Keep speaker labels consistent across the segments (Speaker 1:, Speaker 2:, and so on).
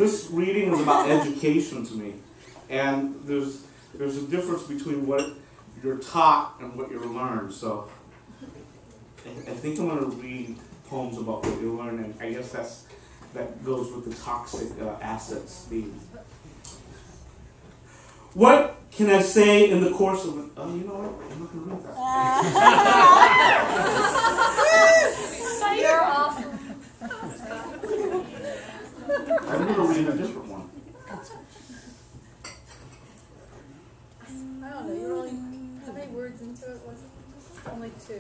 Speaker 1: this reading is about education to me. And there's a difference between what you're taught and what you learn. So I think I'm going to read poems about what you learn, and I guess that goes with the toxic assets theme. What can I say in the course of it? Oh, you know what? I'm not going to read that.
Speaker 2: You're awesome.
Speaker 1: I'm going to read a different one.
Speaker 2: I don't know, you're only, how many words into it was it? Only 2.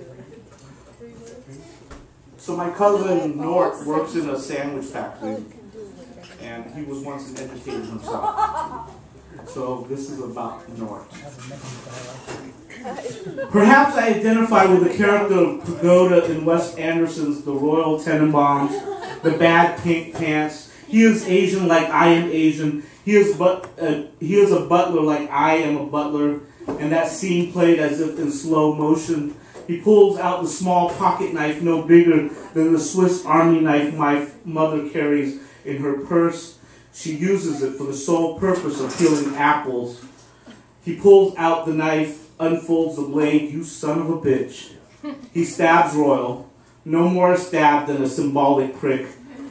Speaker 2: 3 words?
Speaker 1: So my cousin Nort works in a sandwich factory, and he was once an educator himself. So this is about Nort. Perhaps I identify with the character of Pagoda in Wes Anderson's The Royal Tenenbaums, The Bad Pink Pants. He is Asian like I am Asian. He is a butler like I am a butler. And that scene played as if in slow motion. He pulls out the small pocket knife no bigger than the Swiss Army knife my mother carries in her purse. She uses it for the sole purpose of peeling apples. He pulls out the knife, unfolds the blade. You son of a bitch. He stabs Royal. No more a stab than a symbolic prick.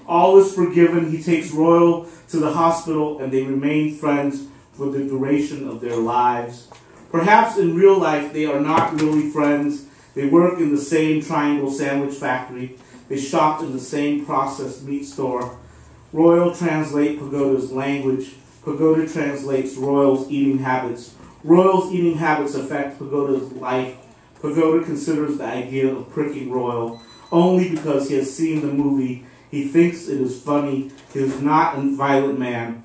Speaker 1: All is forgiven. He takes Royal to the hospital, and they remain friends for the duration of their lives. Perhaps in real life they are not really friends. They work in the same triangle sandwich factory. They shop in the same processed meat store. Royal translates Pagoda's language. Pagoda translates Royal's eating habits. Royal's eating habits affect Pagoda's life. Pagoda considers the idea of pricking Royal only because he has seen the movie. He thinks it is funny. He is not a violent man.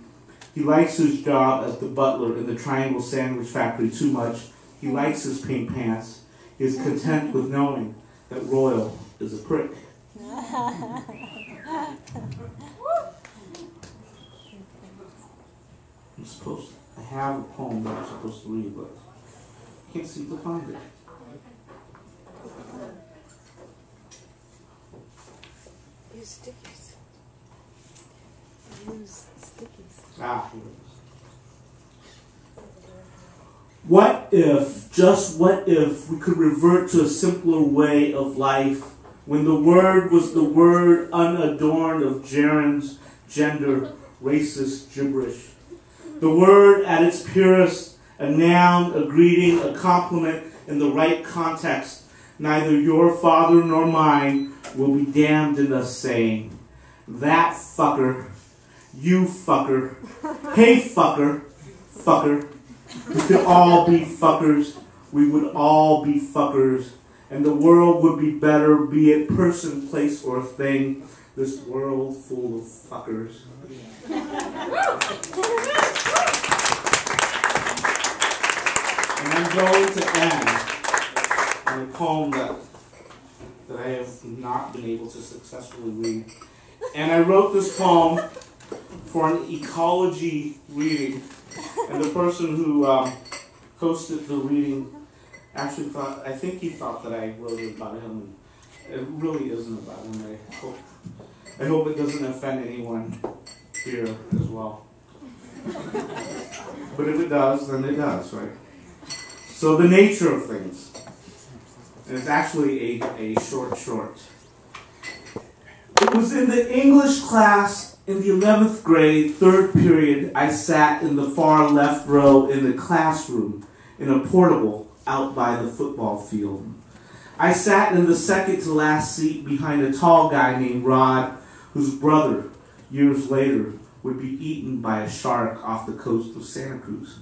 Speaker 1: He likes his job as the butler in the triangle sandwich factory too much. He likes his pink pants. He is content with knowing that Royal is a prick. I have a poem that I'm supposed to read, but I can't seem to find it.
Speaker 3: Use stickies. Use stickies.
Speaker 1: Ah, here it is. What if, just what if, we could revert to a simpler way of life when the word was the word unadorned of gerunds, gender, racist gibberish? The word at its purest, a noun, a greeting, a compliment in the right context. Neither your father nor mine will be damned in us saying, that fucker, you fucker, hey fucker, fucker. We could all be fuckers. We would all be fuckers. And the world would be better, be it person, place, or thing. This world full of fuckers. And I'm going to end on a poem that I have not been able to successfully read. And I wrote this poem for an ecology reading. And the person who hosted the reading actually thought, I think he thought that I wrote it about him. And it really isn't about him. I hope it doesn't offend anyone here as well. But if it does, then it does, right? So the nature of things. And it's actually a short. It was in the English class in the 11th grade, 3rd period. I sat in the far left row in the classroom in a portable out by the football field. I sat in the second to last seat behind a tall guy named Rod, whose brother, years later, would be eaten by a shark off the coast of Santa Cruz.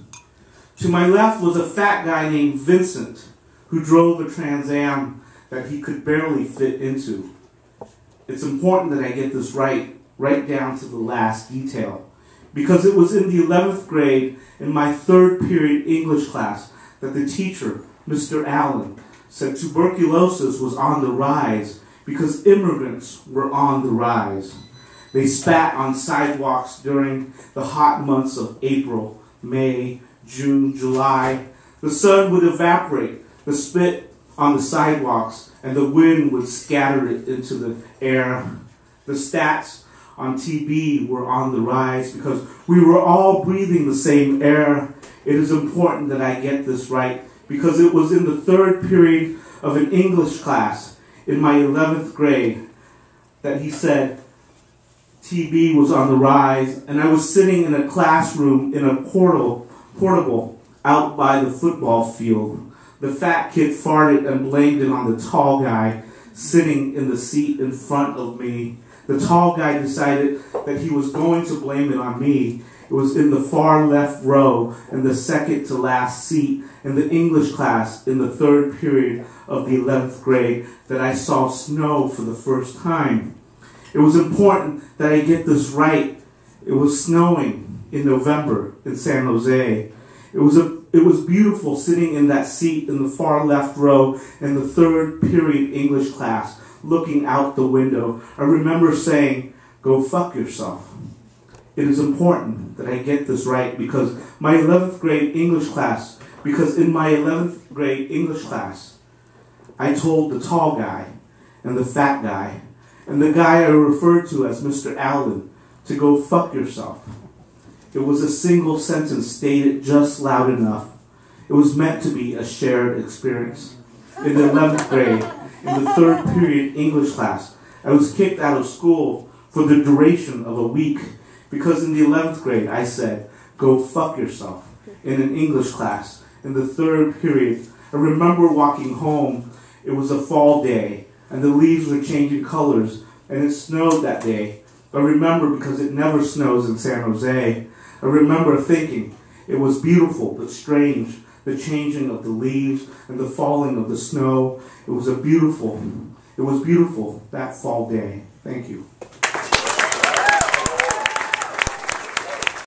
Speaker 1: To my left was a fat guy named Vincent, who drove a Trans Am that he could barely fit into. It's important that I get this right down to the last detail, because it was in the 11th grade in my 3rd period English class that the teacher, Mr. Allen, said tuberculosis was on the rise because immigrants were on the rise. They spat on sidewalks during the hot months of April, May, June, July. The sun would evaporate the spit on the sidewalks, and the wind would scatter it into the air. The stats on TB were on the rise because we were all breathing the same air. It is important that I get this right because it was in the third period of an English class in my 11th grade that he said TB was on the rise, and I was sitting in a classroom in a portable out by the football field. The fat kid farted and blamed it on the tall guy sitting in the seat in front of me. The tall guy decided that he was going to blame it on me. It was in the far left row in the second to last seat in the English class in the third period of the 11th grade that I saw snow for the first time. It was important that I get this right. It was snowing in November in San Jose. It was beautiful sitting in that seat in the far left row in the third period English class, looking out the window. I remember saying, "Go fuck yourself." It is important that I get this right because in my 11th grade English class, I told the tall guy and the fat guy and the guy I referred to as Mr. Allen to go fuck yourself. It was a single sentence stated just loud enough. It was meant to be a shared experience. In the 11th grade, in the third period English class, I was kicked out of school for the duration of a week because in the 11th grade I said, "Go fuck yourself," in an English class. In the third period, I remember walking home. It was a fall day, and the leaves were changing colors, and it snowed that day. I remember because it never snows in San Jose. I remember thinking it was beautiful but strange, the changing of the leaves and the falling of the snow. It was beautiful that fall day. Thank you.